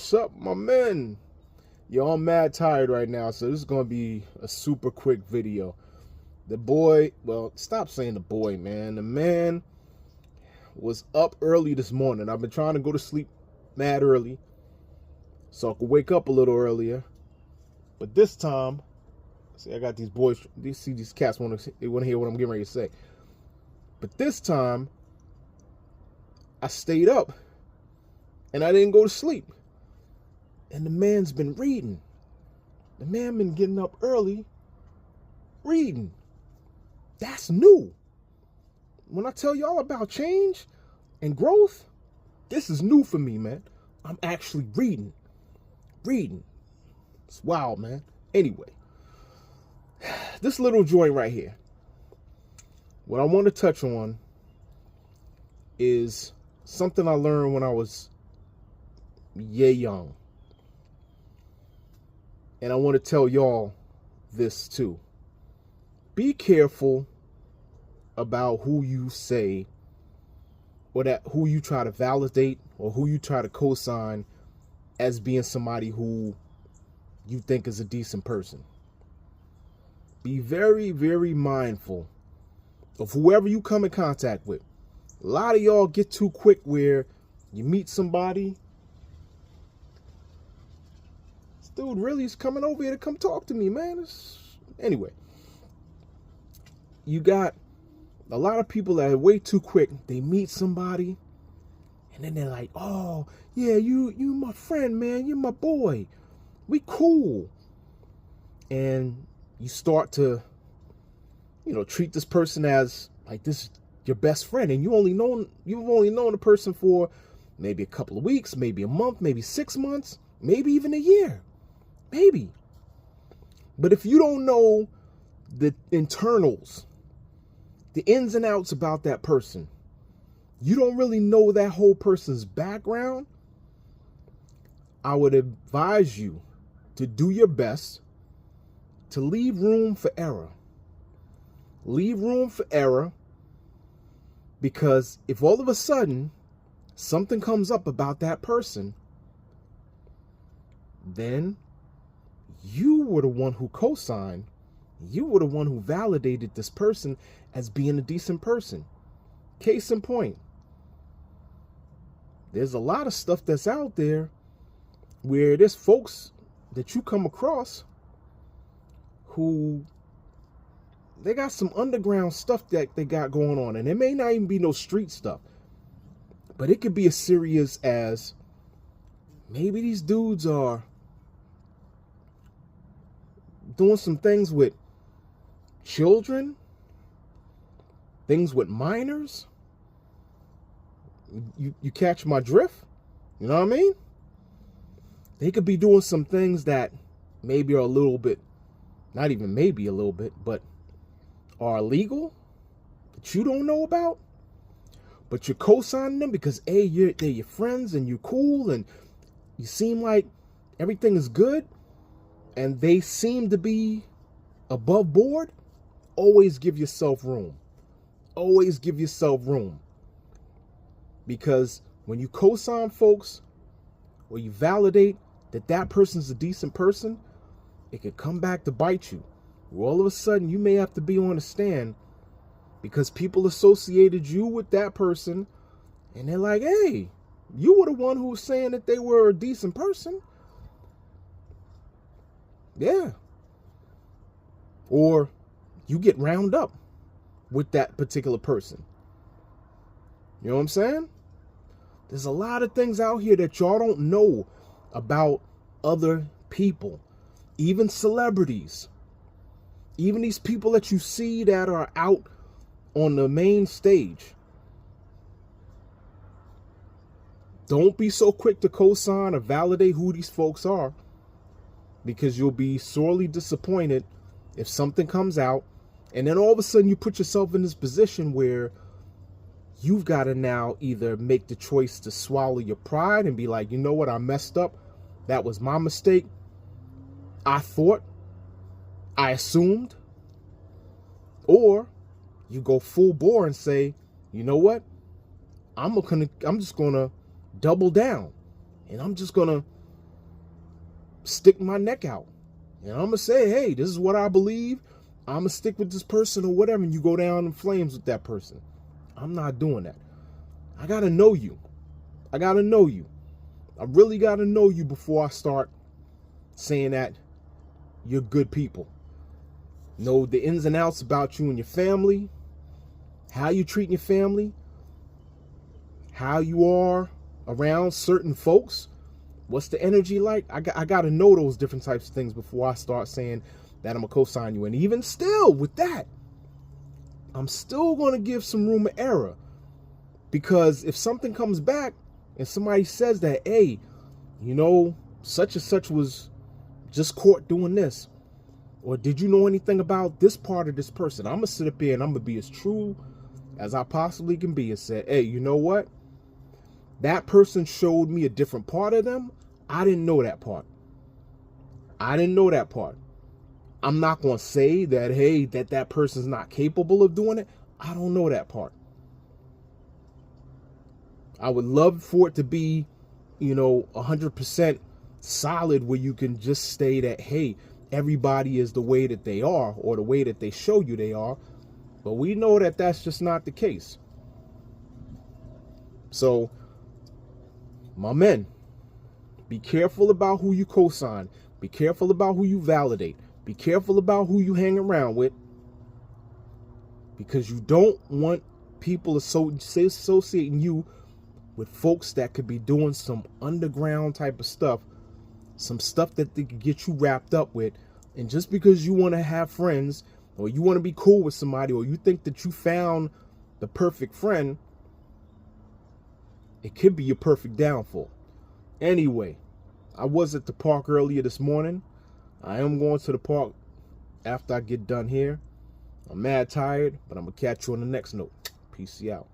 What's up, my men? Yo, I'm mad tired right now, so this is going to be a super quick video. The boy, well, stop saying the boy, man. The man was up early this morning. I've been trying to go to sleep mad early so I could wake up a little earlier. But this time, see, I got these boys, these cats they want to hear what I'm getting ready to say. But this time, I stayed up and I didn't go to sleep. And the man's been reading. The man been getting up early reading. That's new. When I tell y'all about change and growth, this is new for me, man. I'm actually reading. It's wild, man. Anyway, this little joint right here, what I want to touch on is something I learned when I was young. And I want to tell y'all this too. Be careful about who you say or who you try to validate or who you try to co-sign as being somebody who you think is a decent person. Be very, very mindful of whoever you come in contact with. A lot of y'all get too quick where you meet somebody. This dude really is coming over here to come talk to me, man. Anyway, you got a lot of people that are way too quick. They meet somebody and then they're like, oh, yeah, you my friend, man. You're my boy. We cool. And you start to, treat this person as like this your best friend, and you've only known the person for maybe a couple of weeks, maybe a month, maybe 6 months, maybe even a year. Maybe. But if you don't know the internals, the ins and outs about that person, you don't really know that whole person's background, I would advise you to do your best to leave room for error. Leave room for error, because if all of a sudden something comes up about that person, then you were the one who co-signed, you were the one who validated this person as being a decent person. Case in point, there's a lot of stuff that's out there where there's folks that you come across who they got some underground stuff that they got going on, and it may not even be no street stuff, but it could be as serious as maybe these dudes are doing some things with children, things with minors. You catch my drift? You know what I mean? They could be doing some things that maybe are a little bit, not even maybe a little bit, but are illegal that you don't know about, but you're co-signing them because they're your friends and you're cool and you seem like everything is good and they seem to be above board. Always give yourself room. Always give yourself room. Because when you co-sign folks or you validate that person's a decent person, it could come back to bite you. Where all of a sudden you may have to be on a stand because people associated you with that person and they're like, hey, you were the one who was saying that they were a decent person. Yeah. Or you get round up with that particular person. You know what I'm saying? There's a lot of things out here that y'all don't know about other people, even celebrities, even these people that you see that are out on the main stage. Don't be so quick to co-sign or validate who these folks are, because you'll be sorely disappointed if something comes out and then all of a sudden you put yourself in this position where you've got to now either make the choice to swallow your pride and be like, you know what, I messed up. That was my mistake. I thought, I assumed. Or you go full bore and say, you know what, I'm just gonna double down, and I'm just gonna stick my neck out. And I'm going to say, hey, this is what I believe. I'm going to stick with this person or whatever. And you go down in flames with that person. I'm not doing that. I got to know you. I got to know you. I really got to know you before I start saying that you're good people. Know the ins and outs about you and your family, how you treat your family, how you are around certain folks. What's the energy like? I got to know those different types of things before I start saying that I'm going to co-sign you. And even still with that, I'm still going to give some room of error. Because if something comes back and somebody says that, hey, you know, such and such was just caught doing this, or did you know anything about this part of this person? I'm going to sit up here and I'm going to be as true as I possibly can be and say, hey, you know what? That person showed me a different part of them. I didn't know that part. I didn't know that part. I'm not going to say that, hey, that person's not capable of doing it. I don't know that part. I would love for it to be, 100% solid where you can just say that, hey, everybody is the way that they are or the way that they show you they are. But we know that that's just not the case. So, my men, be careful about who you co-sign. Be careful about who you validate. Be careful about who you hang around with. Because you don't want people associating you with folks that could be doing some underground type of stuff, some stuff that they could get you wrapped up with. And just because you want to have friends, or you want to be cool with somebody, or you think that you found the perfect friend, it could be your perfect downfall. Anyway, I was at the park earlier this morning. I am going to the park after I get done here. I'm mad tired, but I'm going to catch you on the next note. Peace out.